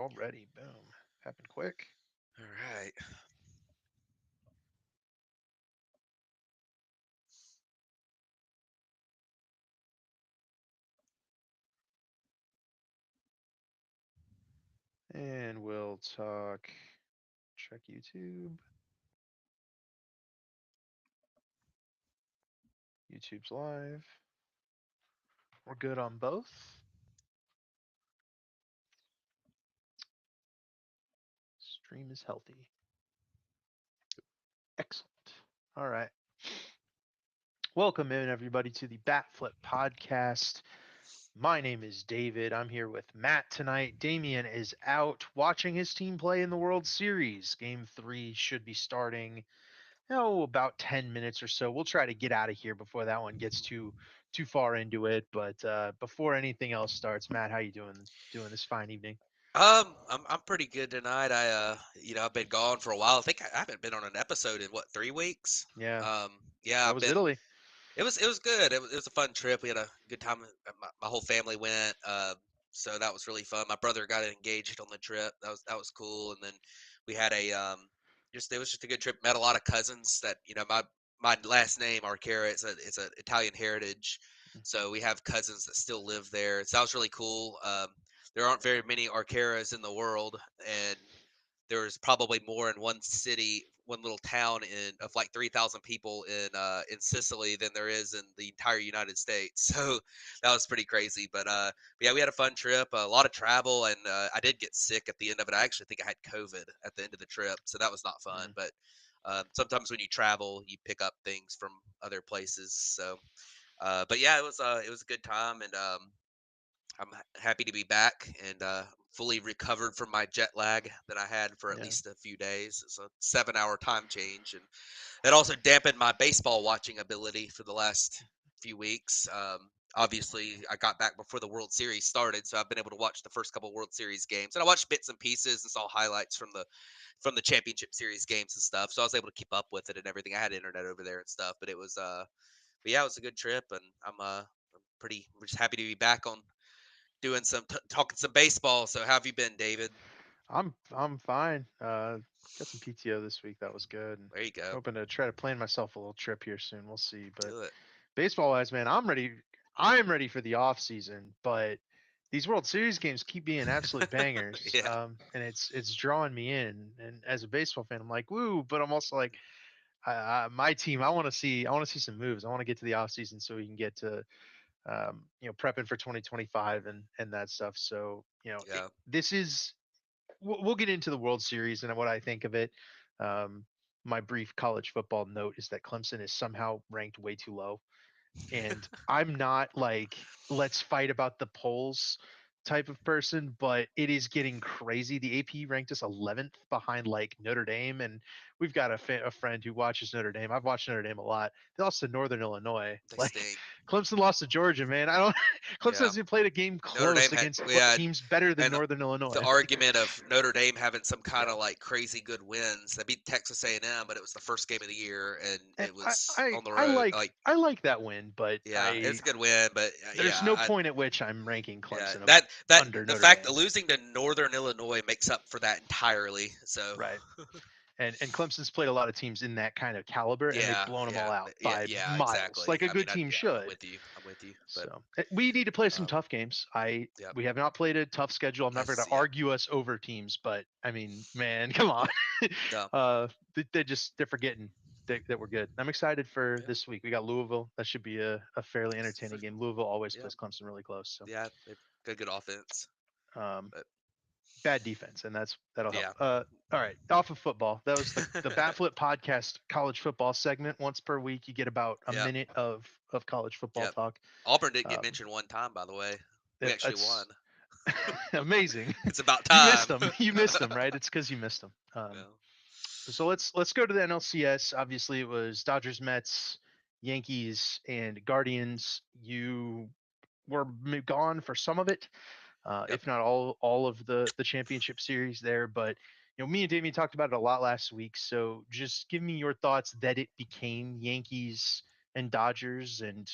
Already, boom. Happened quick. All right. And we'll talk. Check YouTube. YouTube's live. We're good on both. Stream is healthy. Excellent. All right. Welcome in, everybody, to the Bat Flip Podcast. My name is David. I'm here with Matt tonight. Damian is out watching his team play in the World Series. Game 3 should be starting, about 10 minutes or so. We'll try to get out of here before that one gets too far into it. But before anything else starts, Matt, how you doing this fine evening? I'm pretty good tonight. I've been gone for a while. I think I haven't been on an episode in what 3 weeks. Yeah. Um, yeah, How I've was been. Italy? It was good. It was a fun trip. We had a good time. My whole family went. So that was really fun. My brother got engaged on the trip. That was cool. And then we had just it was just a good trip. Met a lot of cousins that my last name Arcara is a Italian heritage. So we have cousins that still live there. So that was really cool. There aren't very many Arcaras in the world, and there's probably more in one city, one little town of like 3,000 people in Sicily than there is in the entire United States. So that was pretty crazy. But yeah, we had a fun trip, a lot of travel, and I did get sick at the end of it. I actually think I had COVID at the end of the trip, so that was not fun. Mm, But sometimes when you travel, you pick up things from other places. But yeah, it was a good time, and happy to be back and fully recovered from my jet lag that I had for at yeah. least a few days. It's a 7 hour time change, and that also dampened my baseball watching ability for the last few weeks. Obviously, I got back before the World Series started, so I've been able to watch the first couple World Series games, and I watched bits and pieces and saw highlights from the Championship Series games and stuff. So I was able to keep up with it and everything. I had internet over there and stuff, but yeah, it was a good trip, and I'm pretty just happy to be back on doing talking some baseball. So how have you been, David? I'm fine. Got some PTO this week. That was good. And There you go. hoping to try to plan myself a little trip here soon. We'll see. But Do it. baseball wise, man, I'm ready. I'm ready for the off season. But these World Series games keep being absolute bangers. Yeah, And it's drawing me in. And as a baseball fan, I'm like, woo. But I'm also like, my team. I want to see some moves. I want to get to the off season so we can get to prepping for 2025 and that stuff. So yeah, this is we'll get into the World Series and what I think of it. Um, my brief college football note is that Clemson is somehow ranked way too low, and I'm not like let's fight about the polls type of person, but it is getting crazy. The AP ranked us 11th behind like Notre Dame, and we've got a friend who watches Notre Dame. I've watched Notre Dame a lot. They lost to Northern Illinois. they Like stink. Clemson lost to Georgia, man. I don't. Clemson Yeah, hasn't played a game Notre Dame close had against we had teams better than and Northern the Illinois. argument of Notre Dame having some kind Yeah. of like crazy good wins. They beat Texas A&M, but it was the first game of the year, and And it was on the I road. like Like, I like that win, but yeah, it's a good win, but there's yeah, no point at which I'm ranking yeah, Clemson that under the Notre fact that Dame. losing to Northern Illinois makes up for that entirely. So, Right. And Clemson's played a lot of teams in that kind of caliber, and they've yeah, blown them yeah, all out yeah, by yeah, miles, exactly. like a I mean, good team yeah, I'm should. with you. I'm with you. But So we need to play some um, tough games. yeah, We have not played a tough schedule. I'm not going to yeah, argue us over teams, but I mean, man, come on. no, They're forgetting that we're good. I'm excited for yeah, this week. We got Louisville. That should be a fairly it's entertaining pretty game. cool. Louisville always Yeah, plays Clemson really close, so yeah, they've got good offense. um, But bad defense, and that'll help. yeah, All right, off of football. That was the Bat Flip podcast college football segment. Once per week, you get about a yeah, minute of college football yeah. talk. Auburn didn't get Um, mentioned one time, by the way. We actually won. it's amazing. It's about You missed time. them. You missed them, right? It's because you missed them. Yeah, So let's go to the NLCS. Obviously, it was Dodgers, Mets, Yankees, and Guardians. You were gone for some of it, yep. if not all of the championship series there. But me and Damien talked about it a lot last week. So just give me your thoughts that it became Yankees and Dodgers, and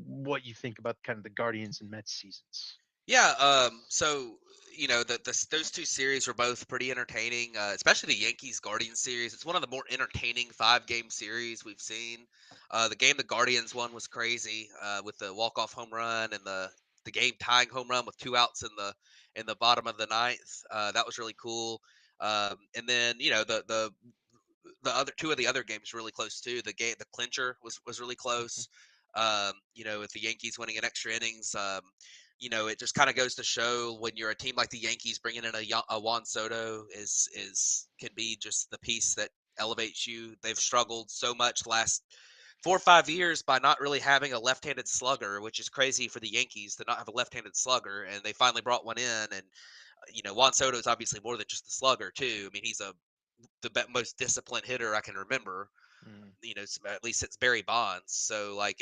what you think about kind of the Guardians and Mets seasons. Yeah, so those two series were both pretty entertaining, especially the Yankees Guardians series. It's one of the more entertaining 5 game series we've seen. The game the Guardians won was crazy, with the walk-off home run and the game tying home run with 2 outs in the bottom of the ninth. That was really cool. And then the other two of the other games really close too. The clincher was really close. With the Yankees winning in extra innings, it just kind of goes to show when you're a team like the Yankees, bringing in a Juan Soto is can be just the piece that elevates you. They've struggled so much last 4 or 5 years by not really having a left-handed slugger, which is crazy for the Yankees to not have a left-handed slugger, and they finally brought one in. And Juan Soto is obviously more than just a slugger too. I mean, he's the most disciplined hitter I can remember. Mm. At least since Barry Bonds. So like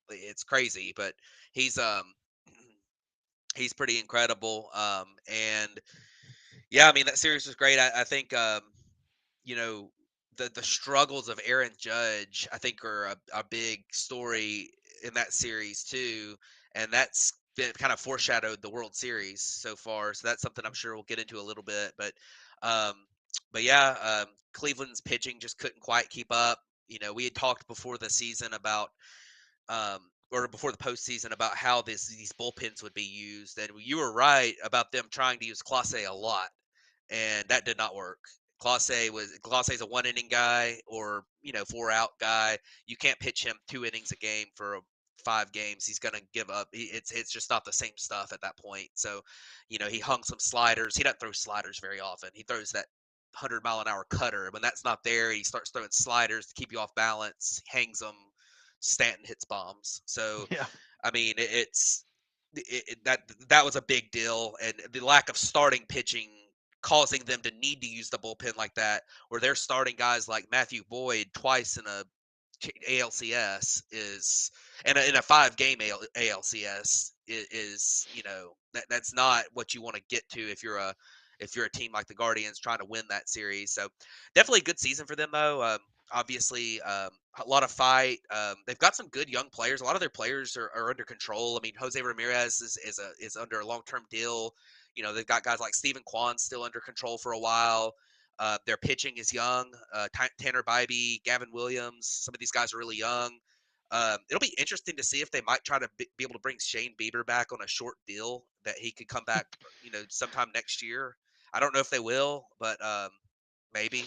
it's crazy, but he's he's pretty incredible. And yeah, I mean that series was great. I think you know the struggles of Aaron Judge, I think, are a big story in that series too, and that's been kind of foreshadowed the World Series so far. So that's something I'm sure we'll get into a little bit. Um, but yeah, Cleveland's pitching just couldn't quite keep up. We had talked before the season about or before the postseason about how these bullpens would be used, and you were right about them trying to use Clase a lot, and that did not work. Clase's a 1 inning guy, or 4 out guy. You can't pitch him 2 innings a game for 5 games. He's gonna give up. It's just not the same stuff at that point. So, he hung some sliders. He doesn't throw sliders very often. He throws that 100-mile-an-hour cutter. When that's not there, he starts throwing sliders to keep you off balance. Hangs them. Stanton hits bombs. So, Yeah. I mean, that was a big deal, and the lack of starting pitching causing them to need to use the bullpen like that, where they're starting guys like Matthew Boyd twice in a ALCS is and in a 5 game ALCS is that's not what you want to get to if you're a team like the Guardians trying to win that series. So definitely a good season for them though. Obviously, a lot of fight. They've got some good young players. A lot of their players are under control. I mean, Jose Ramirez is under a long term deal. They've got guys like Stephen Kwan still under control for a while. Their pitching is young. Tanner Bybee, Gavin Williams, some of these guys are really young. It'll be interesting to see if they might try to be able to bring Shane Bieber back on a short deal that he could come back, sometime next year. I don't know if they will, but maybe.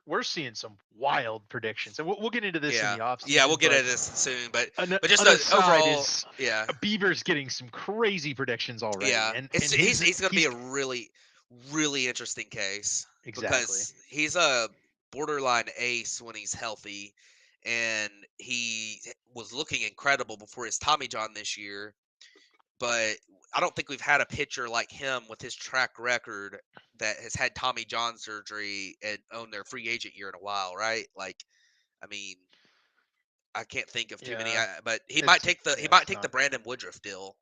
We're seeing some wild predictions, and we'll get into this in Yeah, the off yeah, we'll season. get But into this soon. But an just aside overall, is yeah, Bieber's getting some crazy predictions already, yeah, and it's his he's going to be he's a really really interesting case exactly. because he's a borderline ace when he's healthy, and he was looking incredible before his Tommy John this year. But I don't think we've had a pitcher like him with his track record that has had Tommy John surgery and on their free agent year in a while, right? Like, I mean, I can't think of too many. Yeah, But he might it's take the not. Brandon Woodruff deal.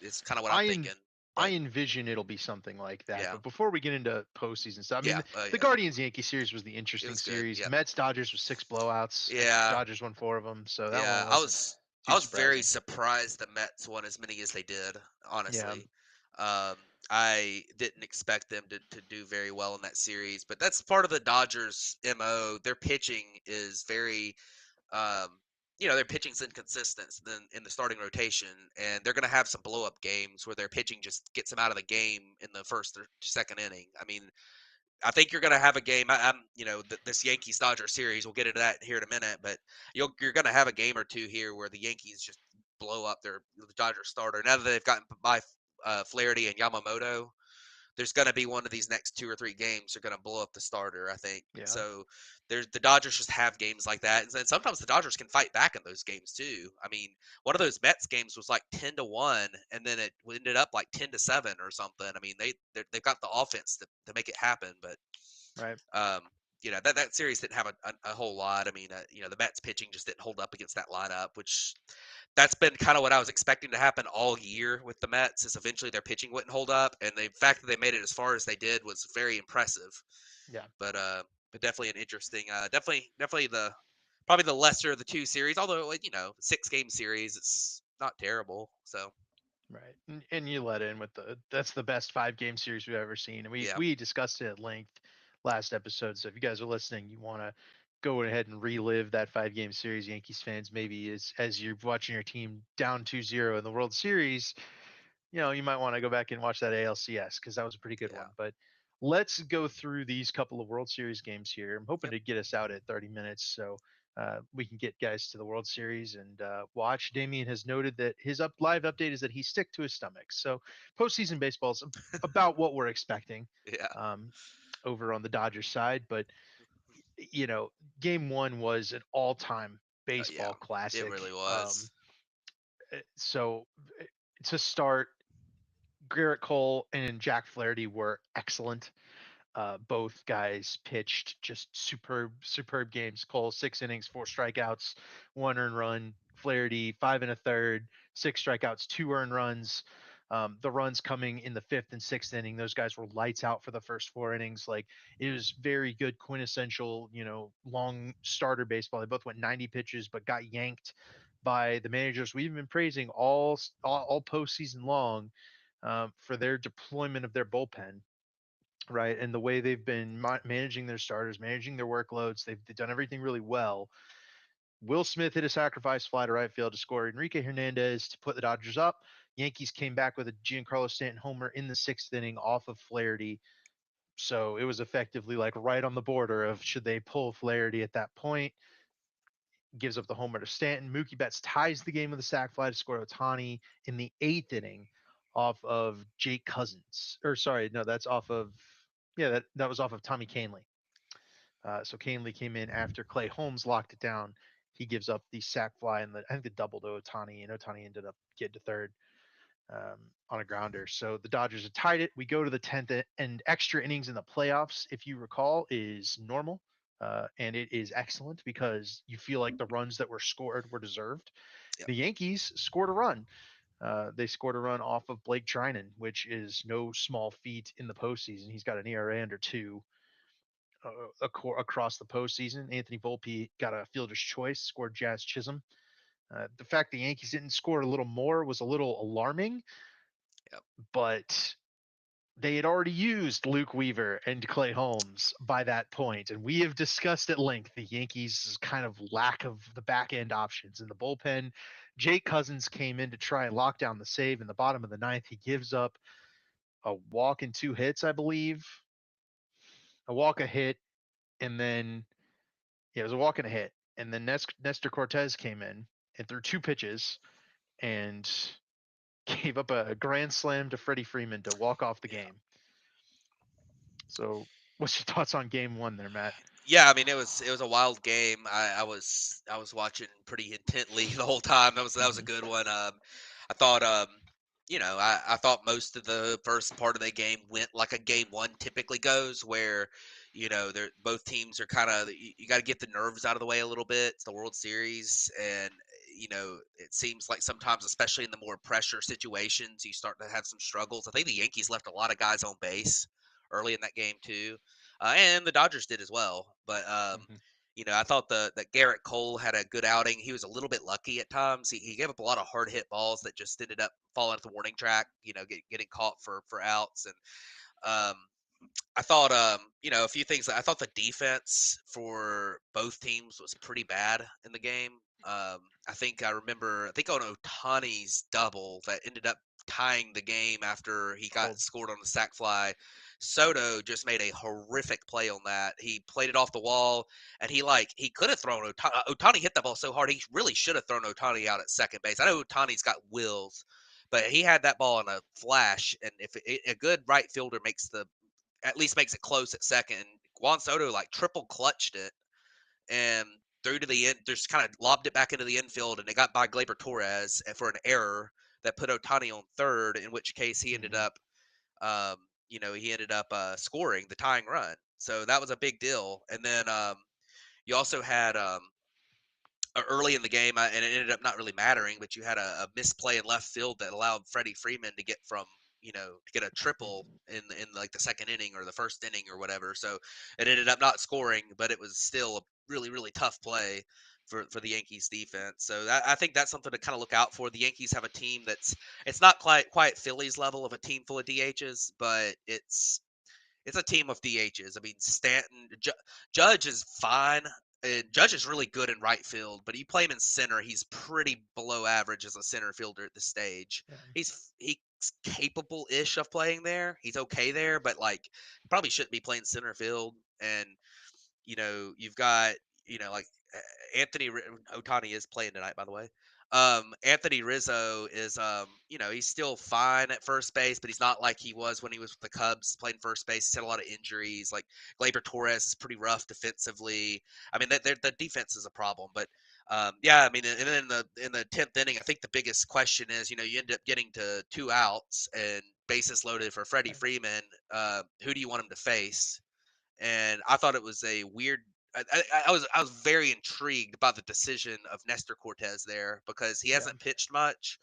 Is kind of what I'm I en- thinking. I But envision it'll be something like that. yeah, But before we get into postseason stuff, I mean, yeah, the yeah, Guardians Yankee series was the it interesting was good. series. Yep. Mets Dodgers was 6 blowouts, and Yeah, Dodgers won 4 of them, so that yeah. one wasn't I too was very surprising. surprised the Mets won as many as they did. Yeah, Honestly, I didn't expect them to do very well in that series. But that's part of the Dodgers' mo. Their pitching is very um, their pitching's inconsistent in the starting rotation, and they're going to have some blow up games where their pitching just gets them out of the game in the first or second inning. I mean, I think you're going to have a game. I'm, this Yankees Dodgers series. We'll get into that here in a minute, but you're going to have a game or two here where the Yankees just blow up the Dodgers starter. Now that they've gotten by Flaherty and Yamamoto, there's going to be one of these next 2 or 3 games are going to blow up the starter. I think yeah, so. There's the Dodgers just have games like that, and sometimes the Dodgers can fight back in those games too. I mean, one of those Mets games was like 10-1, and then it ended up like 10-7 or something. I mean, they've got the offense to make it happen, but right. um, that series didn't have a whole lot. I mean, the Mets pitching just didn't hold up against that lineup, which that's been kind of what I was expecting to happen all year with the Mets. Is eventually their pitching wouldn't hold up, and the fact that they made it as far as they did was very impressive. Yeah. But definitely an interesting, definitely the probably the lesser of the two series. Although 6 game series, it's not terrible. So Right. And you let in with the that's the best 5 game series we've ever seen. And we Yeah, we discussed it at length last episode. So if you guys are listening, you want to go ahead and relive that 5 game series, Yankees fans, maybe as you're watching your team down 2-0 in the World Series, you might want to go back and watch that ALCS because that was a pretty good yeah, one. But let's go through these couple of World Series games here. I'm hoping yep, to get us out at 30 minutes so we can get guys to the World Series and watch. Damien has noted that his live update is that he's stick to his stomach. So postseason baseball is about what we're expecting yeah. um, over on the Dodgers side. But you know, Game One was an all-time Yeah, baseball it classic. really was. So to start, Garrett Cole and Jack Flaherty were excellent. Both guys pitched just superb games. Cole 6 innings, 4 strikeouts, 1 earned run. Flaherty 5 1/3, 6 strikeouts, 2 earned runs. The runs coming in the fifth and sixth inning, those guys were lights out for the first 4 innings. Like it was very good, quintessential, long starter baseball. They both went 90 pitches, but got yanked by the managers we've been praising all postseason long for their deployment of their bullpen, right? And the way they've been managing their starters, managing their workloads, they've done everything really well. Will Smith hit a sacrifice fly to right field to score Enrique Hernandez to put the Dodgers up. Yankees came back with a Giancarlo Stanton homer in the sixth inning off of Flaherty. So it was effectively like right on the border of should they pull Flaherty at that point. Gives up the homer to Stanton. Mookie Betts ties the game with a sac fly to score Otani in the eighth inning off of Jake Cousins. Or sorry, no, that's off of that was off of Tommy Canley. So Canley came in after Clay Holmes locked it down. He gives up the sac fly and I think the double to Otani, and Otani ended up getting to third on a grounder. So the Dodgers have tied it. We go to the 10th, and extra innings in the playoffs, if you recall, is normal. And it is excellent because you feel like the runs that were scored were deserved. Yep, The Yankees scored a run. They scored a run off of Blake Trinan, which is no small feat in the postseason. He's got an ERA under 2 across the postseason. Anthony Volpe got a fielder's choice, scored Jazz Chisholm. The fact the Yankees didn't score a little more was a little alarming, yep, but they had already used Luke Weaver and Clay Holmes by that point, and we have discussed at length the Yankees' kind of lack of the back end options in the bullpen. Jake Cousins came in to try and lock down the save in the bottom of the ninth. He gives up a walk and 2 hits, I believe, a walk, a hit, and then yeah, it was a walk and a hit, and then Nestor Cortez came in and threw 2 pitches and gave up a grand slam to Freddie Freeman to walk off the yeah. game. So, what's your thoughts on Game One there, Matt? Yeah, I mean it was a wild game. I was watching pretty intently the whole time. That was a Mm-hmm. good one. I thought I thought most of the first part of the game went like a game one typically goes, where they're both teams are kind of you got to get the nerves out of the way a little bit. It's the World Series, and it seems like sometimes, especially in the more pressure situations, you start to have some struggles. I think the Yankees left a lot of guys on base early in that game too, and the Dodgers did as well. But Mm-hmm. I thought that Garrett Cole had a good outing. He was a little bit lucky at times. He gave up a lot of hard hit balls that just ended up falling at the warning track. Getting caught for outs. And um, I thought, a few things. I thought the defense for both teams was pretty bad in the game. I think on Otani's double that ended up tying the game after he got Cold. scored on the sac fly. Soto just made a horrific play on that. He played it off the wall, and he could have thrown Otani. Otani hit that ball so hard he really should have thrown Otani out at second base. I know Otani's got wills, but he had that ball in a flash, and if a good right fielder at least makes it close at second. Juan Soto like triple clutched it and threw to the end, just kind of lobbed it back into the infield, and it got by Glaber Torres for an error that put Otani on third. In which case Mm-hmm. um, he ended up scoring the tying run. So that was a big deal. And then you also had early in the game, and it ended up not really mattering, but you had a misplay in left field that allowed Freddie Freeman to get to get a triple in like the second inning or the first inning or whatever. So it ended up not scoring, but it was still a really really tough play for the Yankees defense. So I think that's something to kind of look out for. The Yankees have a team that's it's not quite Philly's level of a team full of DHs, but it's a team of DHs. I mean, Judge is fine. And Judge is really good in right field, but you play him in center, he's pretty below average as a center fielder at this stage. Yeah. He's capable-ish of playing there. He's okay there, but like he probably shouldn't be playing center field. And you've got, like Anthony Otani is playing tonight, by the way. Anthony Rizzo is, he's still fine at first base, but he's not like he was when he was with the Cubs playing first base. He's had a lot of injuries. Like Gleyber Torres is pretty rough defensively. I mean, the defense is a problem, but yeah, I mean, and then in the 10th inning, I think the biggest question is, you end up getting to 2 outs and bases loaded for Freddie Right. Freeman. Who do you want him to face? And I thought it was a weird. I was very intrigued by the decision of Nestor Cortez there because he Yeah. hasn't pitched much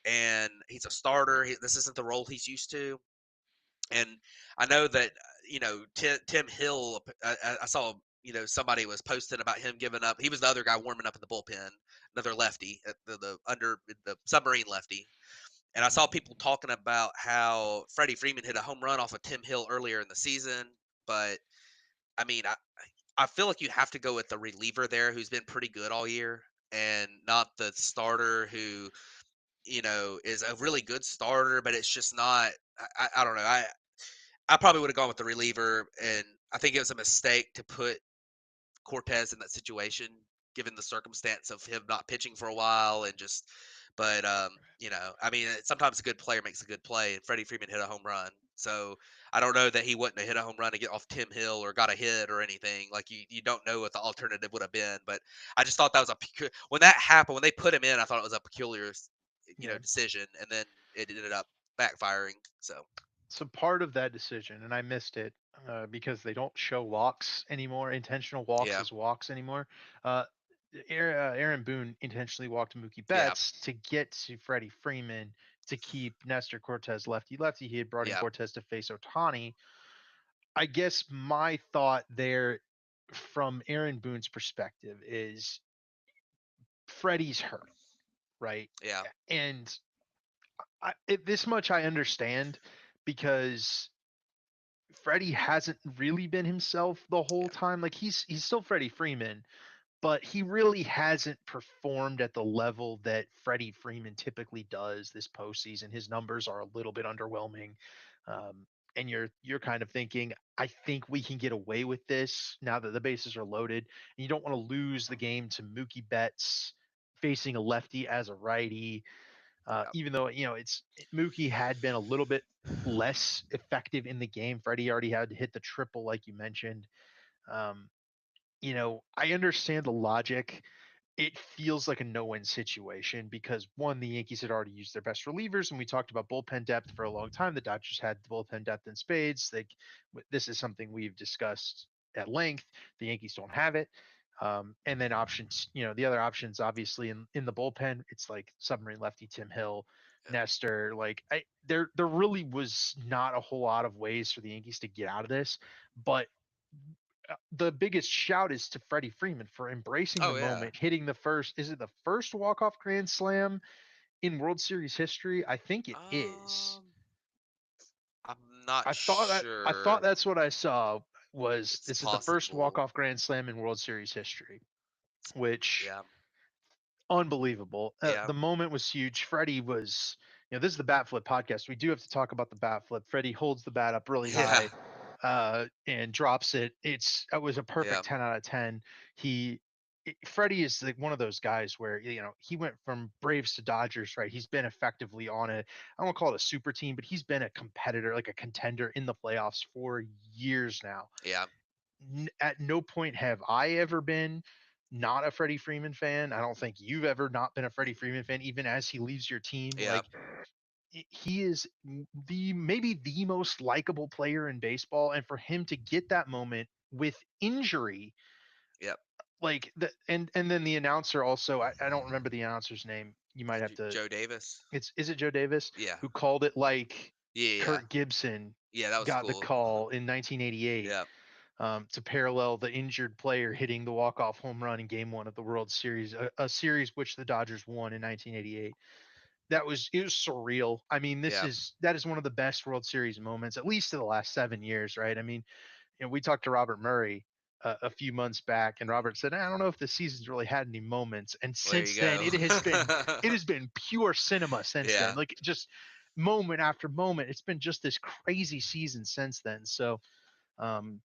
and he's a starter. This isn't the role he's used to, and I know that Tim Hill. I saw somebody was posting about him giving up. He was the other guy warming up in the bullpen, another lefty, the under the submarine lefty. And I saw people talking about how Freddie Freeman hit a home run off of Tim Hill earlier in the season, but I mean, I feel like you have to go with the reliever there who's been pretty good all year and not the starter who, is a really good starter, but it's just not I don't know. I probably would have gone with the reliever and I think it was a mistake to put Cortez in that situation, given the circumstance of him not pitching for a while and just. But I mean, sometimes a good player makes a good play, and Freddie Freeman hit a home run. So I don't know that he wouldn't have hit a home run to get off Tim Hill or got a hit or anything. Like you don't know what the alternative would have been. But I just thought that was when that happened when they put him in, I thought it was a peculiar, Yeah. decision, and then it ended up backfiring. So So part of that decision, and I missed it because they don't show walks anymore, intentional walks yeah, as walks anymore. Uh, Aaron Boone intentionally walked Mookie yeah, Betts to get to Freddie Freeman to keep Nestor Cortez lefty lefty. He had brought in yeah, Cortez to face Otani. I guess my thought there from Aaron Boone's perspective is Freddie's hurt, right? yeah, And this much I understand because Freddie hasn't really been himself the whole yeah, time. Like he's still Freddie Freeman, but he really hasn't performed at the level that Freddie Freeman typically does this postseason. His numbers are a little bit underwhelming. And you're kind of thinking, I think we can get away with this now that the bases are loaded. And you don't want to lose the game to Mookie Betts facing a lefty as a righty. yeah, Even though Mookie had been a little bit less effective in the game. Freddie already had to hit the triple, like you mentioned. Um, I understand the logic. It feels like a no-win situation because one, the Yankees had already used their best relievers, and we talked about bullpen depth for a long time. The Dodgers had the bullpen depth in spades. This is something we've discussed at length. The Yankees don't have it. And then options, the other options, obviously in the bullpen, it's like submarine lefty Tim Hill, yeah. Nestor. Like there really was not a whole lot of ways for the Yankees to get out of this, but the biggest shout is to Freddie Freeman for embracing the Oh yeah. moment, hitting the first. Is it the first walk-off grand slam in World Series history? I think it is. Um, I'm not I thought sure. that's what I saw was It's this is the first possible. walk-off grand slam in World Series history, which Yeah, unbelievable. yeah, The moment was huge. Freddie was, this is the bat flip podcast. We do have to talk about the bat flip. Freddie holds the bat up really yeah, high and drops it. It was a yeah, perfect 10 out of 10. Freddie is like one of those guys where he went from Braves to Dodgers, right? He's been effectively on a I won't call it a super team, but he's been a competitor, like a contender in the playoffs for years now. yeah, At no point have I ever been not a Freddie Freeman fan. I don't think you've ever not been a Freddie Freeman fan, even as he leaves your team. yeah, Like he is the maybe the most likable player in baseball, and for him to get that moment with injury, yep. and then the announcer also, I don't remember the announcer's name. You might have to. Joe Davis. It's Is it Joe Davis Yeah, who called it like yeah, yeah, Kurt Gibson yeah. That was got the cool. call in 1988? Yeah, to parallel the injured player hitting the walk-off home run in Game One of the World Series, a series which the Dodgers won in 1988. It was surreal. I mean, Yeah. that is one of the best World Series moments, at least in the last 7 years, right? I mean, we talked to Robert Murray a few months back, and Robert said, "I don't know if the season's really had any moments." And Well, there you since then, go. it has been pure cinema since then. Yeah. Like just moment after moment, it's been just this crazy season since then. So um,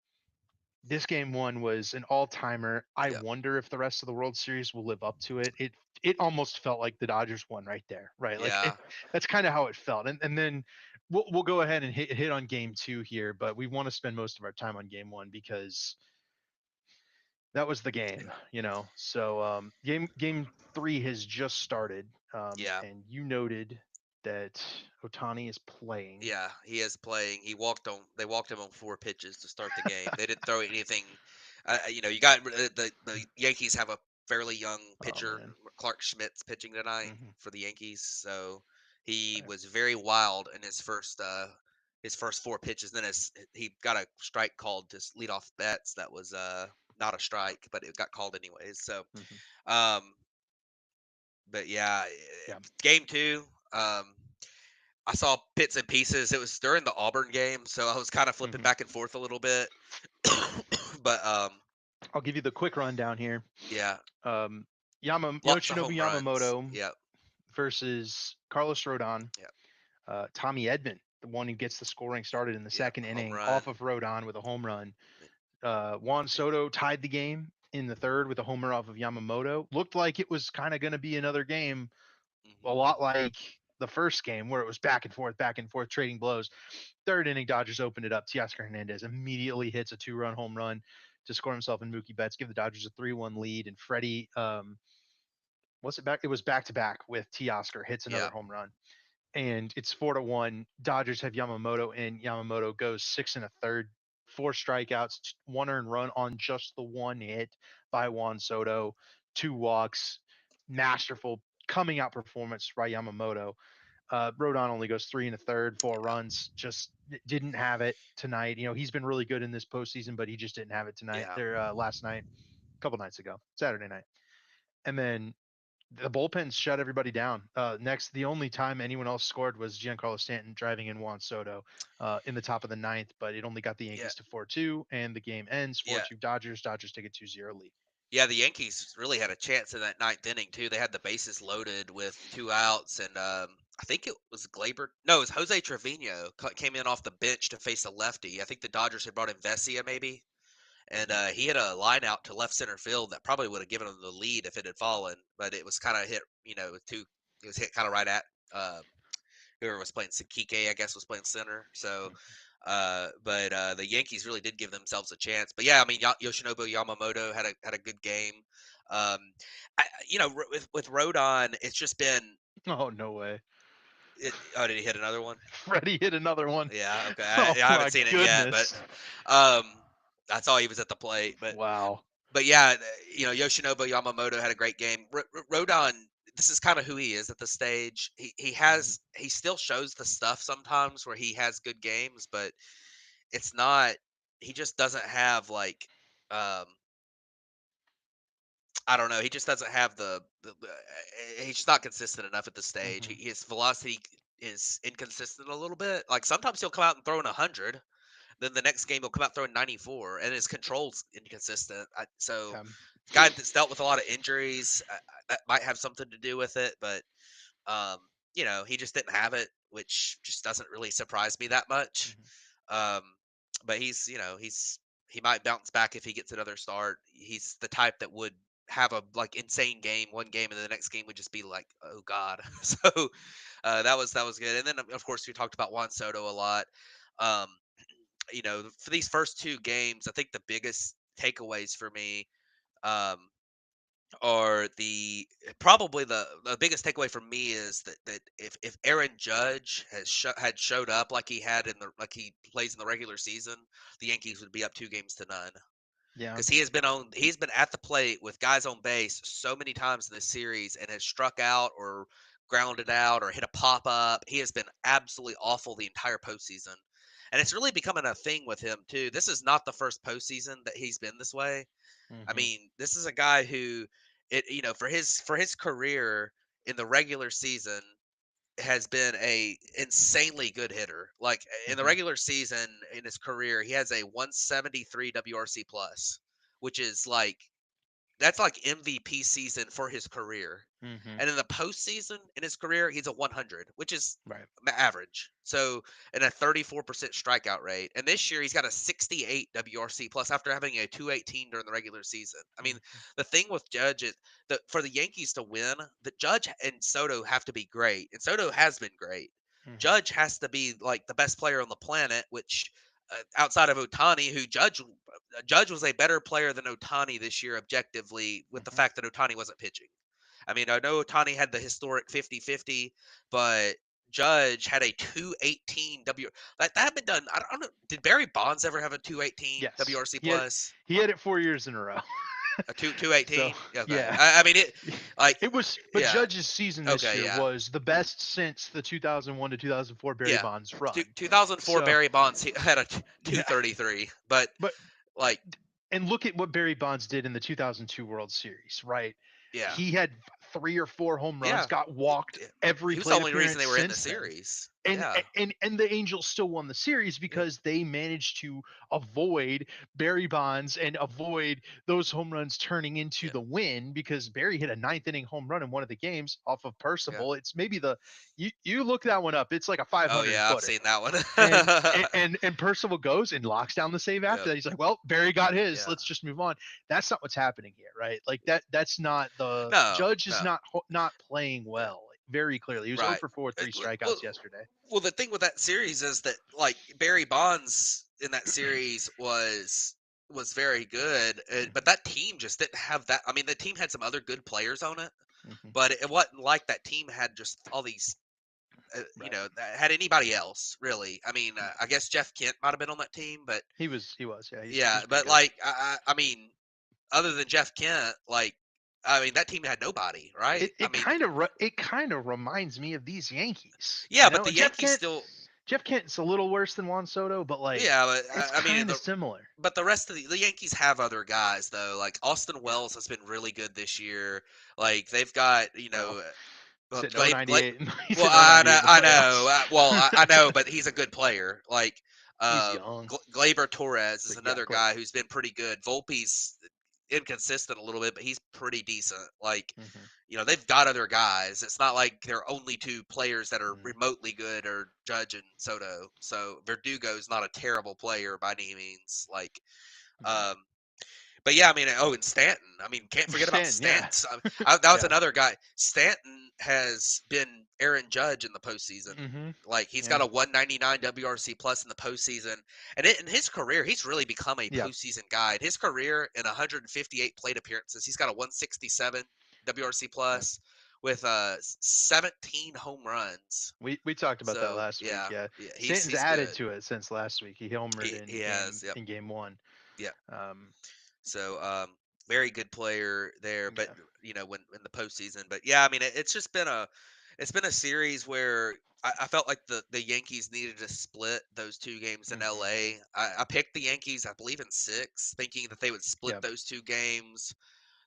this game one was an all timer. I Yeah. wonder if the rest of the World Series will live up to it. It almost felt like the Dodgers won right there, right? Like Yeah. that's kind of how it felt. And then we'll go ahead and hit on game two here, but we want to spend most of our time on game one because that was the game, you know. So game three has just started, Yeah. and you noted that Otani is playing. Yeah, he is playing. He walked on. They walked him on 4 pitches to start the game. They didn't throw anything. You got the Yankees have a fairly young Oh pitcher, man. Clark Schmidt's pitching tonight Hmm. for the Yankees. So he was very wild in his first 4 pitches. Then he got a strike called to lead off bets. That was not a strike, but it got called anyways. So, Hmm. um, but yeah, Yeah. game two. I saw bits and pieces. It was during the Auburn game, so I was kind of flipping Hmm. back and forth a little bit. But I'll give you the quick rundown here. yeah, Um, lots of Yoshinobu home runs. Yamamoto Yeah, versus Carlos Rodon. yeah, Tommy Edman, the one who gets the scoring started in the yeah. second Home inning, run. off of Rodon with a home run. And- Juan Soto tied the game in the third with a homer off of Yamamoto. Looked like it was kind of going to be another game, a mhm. lot like the first game where it was back and forth, trading blows. Third inning, Dodgers opened it up. Teoscar Hernandez immediately hits a two-run home run to score himself and Mookie Betts, give the Dodgers a 3-1 lead. And Freddie, what's it back? It was back to back with Teoscar hits another Yeah, home run, and it's 4-1. Dodgers have Yamamoto, and Yamamoto goes six and a third, four strikeouts, one earned run on just the one hit by Juan Soto, two walks, masterful coming out performance by Yamamoto. Rodon only goes three and a third, four yeah, runs. Just didn't have it tonight. You know, he's been really good in this postseason, but he just didn't have it tonight. yeah, There, last night, a couple nights ago, Saturday night, and then the bullpen shut everybody down. Next, the only time anyone else scored was Giancarlo Stanton driving in Juan Soto in the top of the ninth, but it only got the yeah, Yankees to 4-2, and the game ends yeah. 4-2 Dodgers. Dodgers take a 2-0 lead. Yeah, the Yankees really had a chance in that ninth inning too. They had the bases loaded with 2 outs, and I think it was Glaber. No, it was Jose Trevino came in off the bench to face a lefty. I think the Dodgers had brought in Vesia maybe, and Hmm. he hit a line out to left center field that probably would have given him the lead if it had fallen, but it was kind of hit, with two. It was hit kind of right at um, whoever was playing Sakike, I guess, was playing center. So, but the Yankees really did give themselves a chance. But yeah, I mean, Yoshinobu Yamamoto had a good game. Um, with Rodon, it's just been. Oh, no way. Oh, did he hit another one? Freddie hit another one. Yeah, okay. Oh, I haven't my seen it yet, but goodness. um, I saw he was at the plate. Wow. But yeah, Yoshinobu Yamamoto had a great game. Rodon, this is kind of who he is at this stage. Hmm. He still shows the stuff sometimes where he has good games, but it's not. He just doesn't have like, um, I don't know. He just doesn't have he's just not consistent enough at this stage. Hmm. His velocity is inconsistent a little bit. Like sometimes he'll come out and throw in 100, then the next game he'll come out throwing 94, and his control's inconsistent. So Okay. guy that's dealt with a lot of injuries. That might have something to do with it, but um, he just didn't have it, which just doesn't really surprise me that much. Hmm. Um, but he might bounce back if he gets another start. He's the type that would have a like insane game one game and then the next game would just be like, oh god. So that was good. And then of course we talked about Juan Soto a lot. Um, for these first 2 games, I think the biggest takeaways for me um, are probably the biggest takeaway for me is that if Aaron Judge had showed up like he plays in the regular season, the Yankees would be up 2 games to none Yeah. because he's been at the plate with guys on base so many times in this series and has struck out or grounded out or hit a pop up. He has been absolutely awful the entire postseason. and it's really becoming a thing with him too. This is not the first postseason that he's been this way. I Hmm. mean, this is a guy who, for his career in the regular season, has been a insanely good hitter. Like in the Hmm. regular season in his career, he has a 173 WRC plus, which is like that's like MVP season for his career. Hmm. And in the postseason in his career, he's a 100, which is Right. average. So, and a 34% strikeout rate. And this year, he's got a 68 WRC plus after having a 218 during the regular season. I mean, Hmm. the thing with Judge is that for the Yankees to win, the Judge and Soto have to be great. And Soto has been great. Hmm. Judge has to be like the best player on the planet, which outside of Otani, who Judge was a better player than Otani this year objectively, with the Hmm. fact that Otani wasn't pitching. I mean, I know Otani had the historic 50-50, but Judge had a 218 like that had been done. I don't know. Did Barry Bonds ever have a 218 Yes, WRC plus? he had it 4 years in a row. A two So 218? Okay. yeah, I mean it like it was. But yeah. Judge's season this Okay, year yeah. was the best since the 2001 to 2004 Barry Yeah. Bonds run. 2004 So Barry Bonds he had a yeah, 233, but but like and look at what Barry Bonds did in the 2002 World Series, right? yeah. He had 3 or 4 home runs, Yeah. got walked Yeah. every He was the plate only reason appearance they were in the since then. series. and Yeah. and the Angels still won the series Yeah. because they managed to avoid Barry Bonds and avoid those home runs turning into Yeah. the win, because Barry hit a ninth inning home run in one of the games off of Yeah. Percival. It's maybe the you look that one up. It's like a Oh 500 yeah, I've footer. seen that one. And Percival goes and locks down the save after Yep. that. He's like, well, Barry got his. Yeah. Let's just move on. That's not what's happening here, right? Like Yeah. that's not the No, Judge is no. not playing Yeah. well. Very clearly, he was 0 Right. for 4 3 Well, strikeouts yesterday. well, the thing with that series is that like Barry Bonds in that series was very good, but Hmm. that team just didn't have that. I mean, the team had some other good players on it, Hmm. but it wasn't like that team had just all these. Right. That had anybody else really. I mean, No. I guess Jeff Kent might have been on that team, but He was. Yeah, yeah, he's pretty but good. like I mean, other than Jeff Kent, like I mean, that team had nobody, right? It I it mean, kind of it kind of reminds me of these Yankees, yeah, but the Yankees still, Jeff Kent's a little worse than Juan Soto, but like yeah, but it's I mean, kind of similar. but the rest of the Yankees have other guys though. Like Austin Yeah. Wells has been really good this year. Like they've got Well, he's hitting Glabe. 098. He's Well, hitting 098 in the I know. playoffs. I know, but he's a good player. Like He's young. Glaber Torres is But yeah, another guy Glaber. who's been pretty good. Volpe's inconsistent a little bit, but he's pretty decent. Like Hmm. they've got other guys. It's not like they're only two players that are Hmm. remotely good or Judge and Soto. So Verdugo's not a terrible player by any means. Like, Yeah. um, but yeah, I mean, oh, and Stanton. I mean, can't forget about Stanton, yeah. Stanton. That was Yeah. another guy. Stanton has been Aaron Judge in the postseason. Hmm. Like he's got Yeah. a 199 WRC plus in the postseason, and in his career, he's really become a Yeah. postseason guy. In his career, in 158 plate appearances, he's got a 167 WRC Yeah. plus with 17 home runs. We talked about that So last week. yeah, Yeah. yeah, Stanton's he's added good. to it since last week. He homered He has, yep, in game 1. yep. Um So, very good player there, but yeah. when in the postseason. But yeah, I mean, it's just been it's been a series where I felt like the Yankees needed to split those two games in Hmm. LA. I picked the Yankees, I believe, in six, thinking that they would split Yeah. those two games,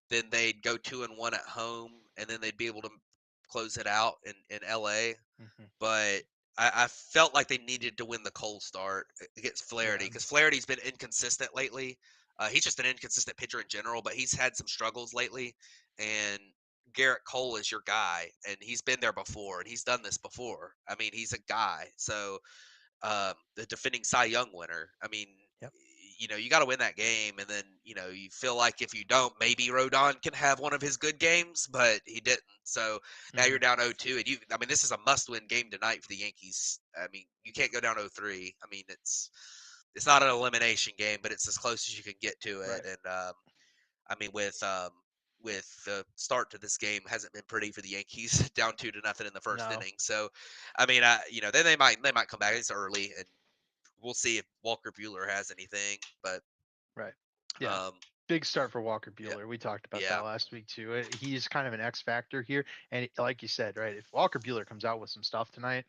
then they'd go 2-1 at home, and then they'd be able to close it out in LA. Hmm. But I felt like they needed to win the cold start against Flaherty Yeah. because Flaherty's been inconsistent lately. He's just an inconsistent pitcher in general, but he's had some struggles lately. And Garrett Cole is your guy, and he's been there before, and he's done this before. I mean, he's a guy. So the defending Cy Young winner. I mean, Yep. you got to win that game, and then you feel like if you don't, maybe Rodon can have one of his good games, but he didn't. So now Hmm. you're down 0-2, and I mean, this is a must-win game tonight for the Yankees. I mean, you can't go down 0-3. I mean, it's not an elimination game, but it's as close as you can get to it. Right. And I mean, with the start to this game hasn't been pretty for the Yankees, down 2-0 in the first No. inning. So, I mean, then they might come back. It's early, and we'll see if Walker Bueller has anything. But Right. Yeah. um, Big start for Walker yeah, Bueller. We talked about that yeah, last week too. He's kind of an X factor here, and like you said, right? If Walker Bueller comes out with some stuff tonight,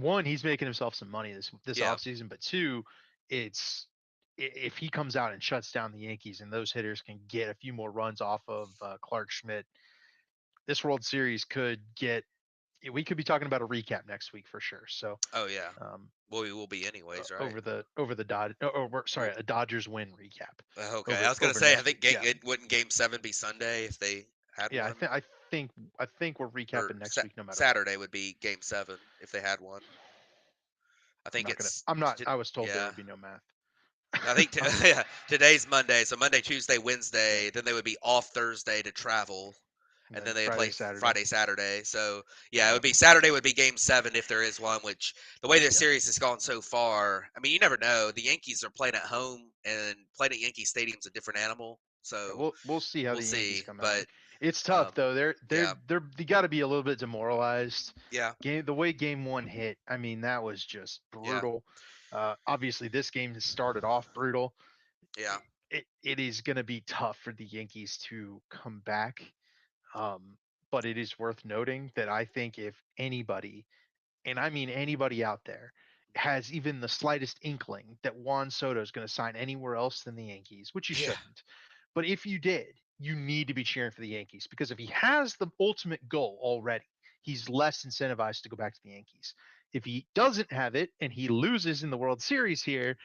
one, he's making himself some money this Yeah. offseason, but two, it's if he comes out and shuts down the Yankees and those hitters can get a few more runs off of Clark Schmidt, this World Series could get. We could be talking about a recap next week for sure. So Oh yeah. um, Well, we will be anyways, right? over the Dod or sorry, Well, a Dodgers win recap okay. I over was gonna over say, I next week. think Yeah, it wouldn't Game 7 be Sunday if they had yeah. one, Think I think we're or recapping next week no matter what. Saturday would be Game 7 if they had one. I I'm think not gonna. it's I'm not. I was told there yeah. would be no math. I think yeah, today's Monday, so Monday, Tuesday, Yeah, Wednesday. Then they would be off Thursday to travel, and and then then they Friday, play Saturday. Friday, Saturday. So yeah, it Yeah, would be Saturday would be Game 7 if there is one. Which the way this yeah. series has gone so far, I mean, you never know. The Yankees are playing at home, and playing at Yankee Stadium's a different animal. Yeah, So we'll see how we'll the Yankees see. come out. But It's um, tough though. yeah, They got to be a little bit demoralized. yeah, The way game one hit, I mean, that was just yeah, brutal. Obviously, this game has started off brutal. yeah, It is going to be tough for the Yankees to come back. Um, but it is worth noting that I think if anybody, and I mean anybody out there, has even the slightest inkling that Juan Soto is going to sign anywhere else than the Yankees, which you yeah, shouldn't, but if you did, you need to be cheering for the Yankees because if he has the ultimate goal already, he's less incentivized to go back to the Yankees. If he doesn't have it and he loses in the World Series here,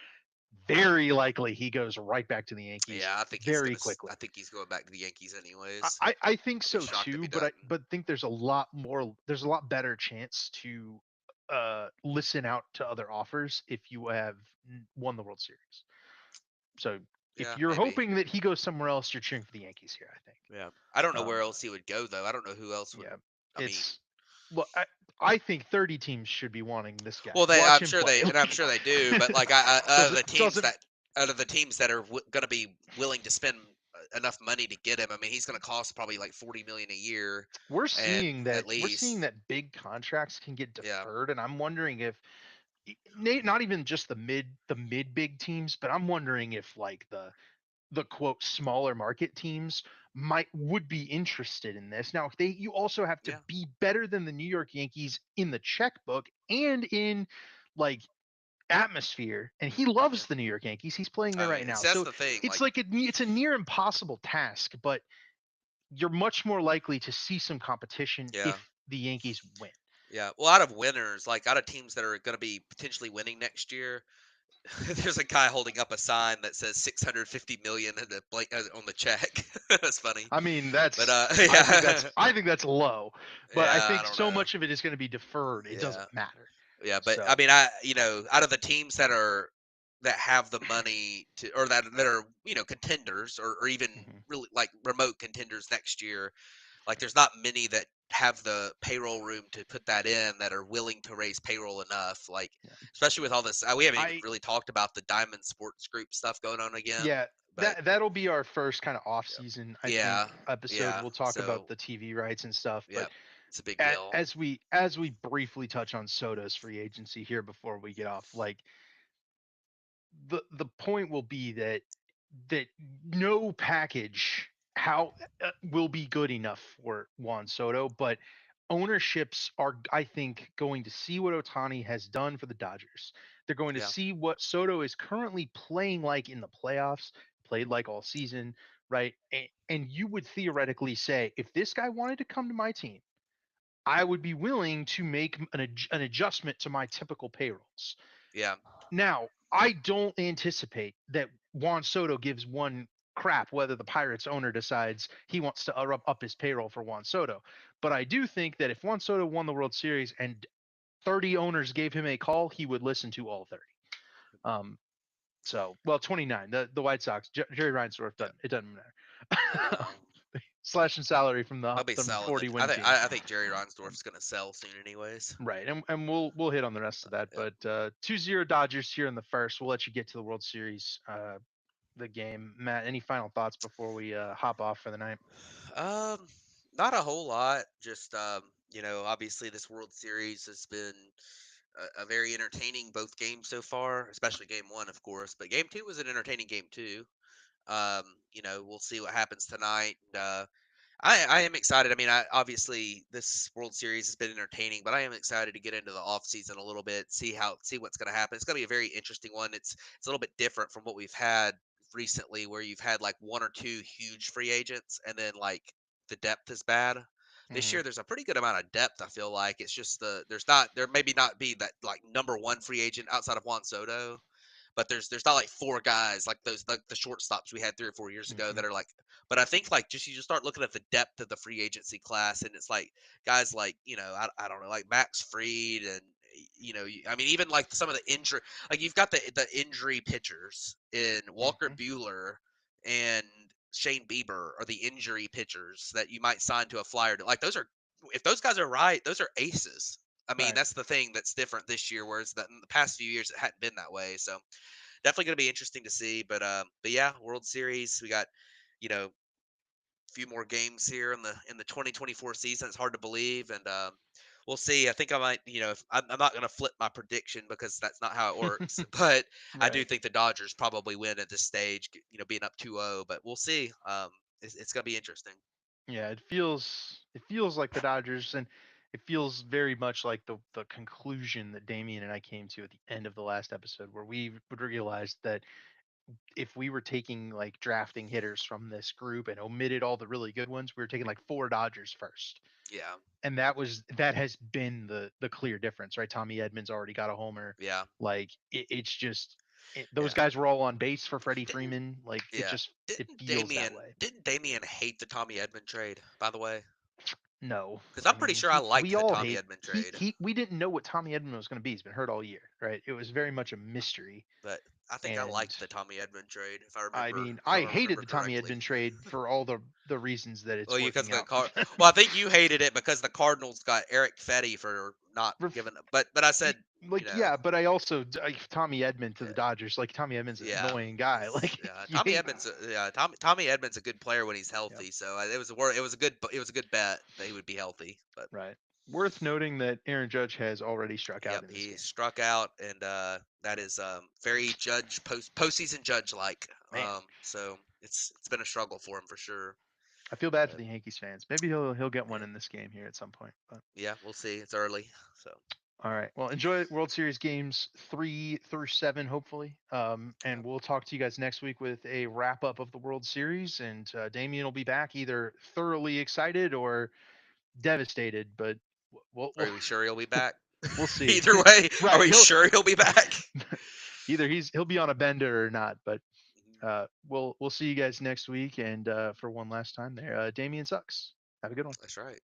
very likely he goes right back to the Yankees yeah. I think he's very gonna. I quickly. think he's going back to the Yankees anyways. I think I'd be so shocked if too, he but I doesn't. but think there's a lot more. There's a lot better chance to listen out to other offers if you have won the World Series. So if Yeah, you're maybe. hoping that he goes somewhere else, you're cheering for the Yankees here. I think. Yeah. I don't know where Um, else he would go though. I don't know who else would. yeah, I mean, it's well, I think 30 teams should be wanting this guy. well, Watch I'm him sure play. they, and I'm sure they do. But like, out of doesn't the teams doesn't that, out of the teams that are going to be willing to spend enough money to get him, I mean, he's going to cost probably like 40 million a year, and at we're seeing least, that big contracts can get yeah, deferred, and I'm wondering if not even just the mid big teams, but I'm wondering if like the quote smaller market teams might would be interested in this. Now, they you also have to yeah, be better than the New York Yankees in the checkbook and in like atmosphere, and he yeah. loves the New York Yankees. He's playing there I mean, right now. that's So the thing. it's Like, like it's a near impossible task, but you're much more likely to see some competition yeah, if the Yankees win. yeah. Well, out of winners, like out of teams that are going to be potentially winning next year, there's a guy holding up a sign that says 650 million in the on the check. That's funny. I mean, But that's yeah, I think that's low, but I yeah, I think don't so know. much of it is going to be deferred. It doesn't Yeah, matter. yeah, but I So, mean, out of the teams that have the money to, or that are contenders, or even mhm, really like remote contenders next year, like there's not many that have the payroll room to put that in that are willing to raise payroll enough. Like yeah. especially with all this, we haven't even I really talked about the Diamond Sports Group stuff going on again, yeah, but that'll be our first kind of off season, I think, yeah, episode. yeah. We'll talk about So the TV rights and stuff, yeah, but it's a big deal. as we briefly touch on Soto's free agency here before we get off, like the point will be that no package how will be good enough for Juan Soto, but ownerships are, I think, going to see what Otani has done for the Dodgers. They're going to Yeah, see what Soto is currently playing like in the playoffs, played like all season, right? And you would theoretically say, if this guy wanted to come to my team, I would be willing to make an adjustment to my typical payrolls. yeah, Now, I don't anticipate that Juan Soto gives one crap whether the Pirates owner decides he wants to up his payroll for Juan Soto. But I do think that if Juan Soto won the World Series and 30 owners gave him a call, he would listen to all 30. Um, so, well, 29. The White Sox, Jerry Reinsdorf yeah. doesn't it doesn't matter. Um, Slashing salary I'll be from selling it. 40 win teams. I think Jerry Reinsdorf's gonna sell soon, anyways. Right, and we'll hit on the rest of that. Yep. But 2-0 Dodgers here in the first. We'll let you get to the World Series the game. Matt, any final thoughts before we hop off for the night? Um, Not a whole lot. Just obviously this World Series has been a very entertaining both games so far, especially Game 1, of course. But Game 2 was an entertaining game too. We'll see what happens tonight. I am excited. I mean, I obviously this World Series has been entertaining, but I am excited to get into the off season a little bit, see what's going to happen. It's going to be a very interesting one. It's a little bit different from what we've had recently, where you've had like one or two huge free agents, and then like the depth is bad. This Hmm. year, there's a pretty good amount of depth. I feel like it's just there's not there maybe not be that like number one free agent outside of Juan Soto, but there's not like four guys like those like the shortstops we had 3 or 4 years ago Hmm. that are like. But I think like just you just start looking at the depth of the free agency class, and it's like guys like I don't know like Max Fried and I mean even like some of the injury like you've got the injury pitchers in Walker Hmm. Bueller and Shane Bieber are the injury pitchers that you might sign to a flyer. Like those are if those guys are right, those are aces. I mean, Right. that's the thing that's different this year, whereas that in the past few years it hadn't been that way. So definitely going to be interesting to see. But yeah, World Series. We got a few more games here in the 2024 season. It's hard to believe, and we'll see. I think I might. If, I'm not going to flip my prediction because that's not how it works. But I do Right. think the Dodgers probably win at this stage. Being up 2-0, but we'll see. It's going to be interesting. Yeah, it feels like the Dodgers, and it feels very much like the conclusion that Damien and I came to at the end of the last episode, where we would realize that if we were taking like drafting hitters from this group and omitted all the really good ones, we were taking like four Dodgers first. Yeah, And that has been the clear difference, right? Tommy Edmonds already got a homer. yeah, Like it's just those yeah. guys were all on base for Freddie Didn't Freeman. Like yeah it feels that way. didn't Damien hate the Tommy Edmond trade? By the way, No, because I I'm pretty mean sure I we liked the all Tommy hate Edmond trade. he we didn't know what Tommy Edmond was going to be. He's been hurt all year, right? It was very much a mystery. But I think I And liked the Tommy Edmond trade, I mean, if I I hated remember the Tommy correctly. Edmond trade for all the reasons that Well, it's you because working the out for car. them. Well, I think you hated it because the Cardinals got Eric Fetty for not For giving. But I y- said, you like know, yeah, but I also like Tommy Edmond to the yeah, Dodgers. Like Tommy Edmond's an yeah, annoying guy. it's, Like yeah. you hate. Tommy Edmonds a good player when he's Yep. healthy. So it was a good bet that he would be healthy. But Right. Worth noting that Aaron Judge has already struck out yep, in this he game. struck out, and that is very postseason judge like. Man, So it's been a struggle for him for sure. I feel bad for But the Yankees fans. Maybe he'll get one yeah, in this game here at some point. But yeah, we'll see. It's early, so all right. Well, enjoy World Series games 3 through 7, hopefully. And yep. we'll talk to you guys next week with a wrap up of the World Series. And Damien will be back either thoroughly excited or devastated. But we'll we'll, Are we sure he'll be back? we'll see. Either way, are Right. we sure he'll be back? Either he'll be on a bender or not. But Mhm. we'll see you guys next week. And for one last time, there, Damien sucks. Have a good one. That's right.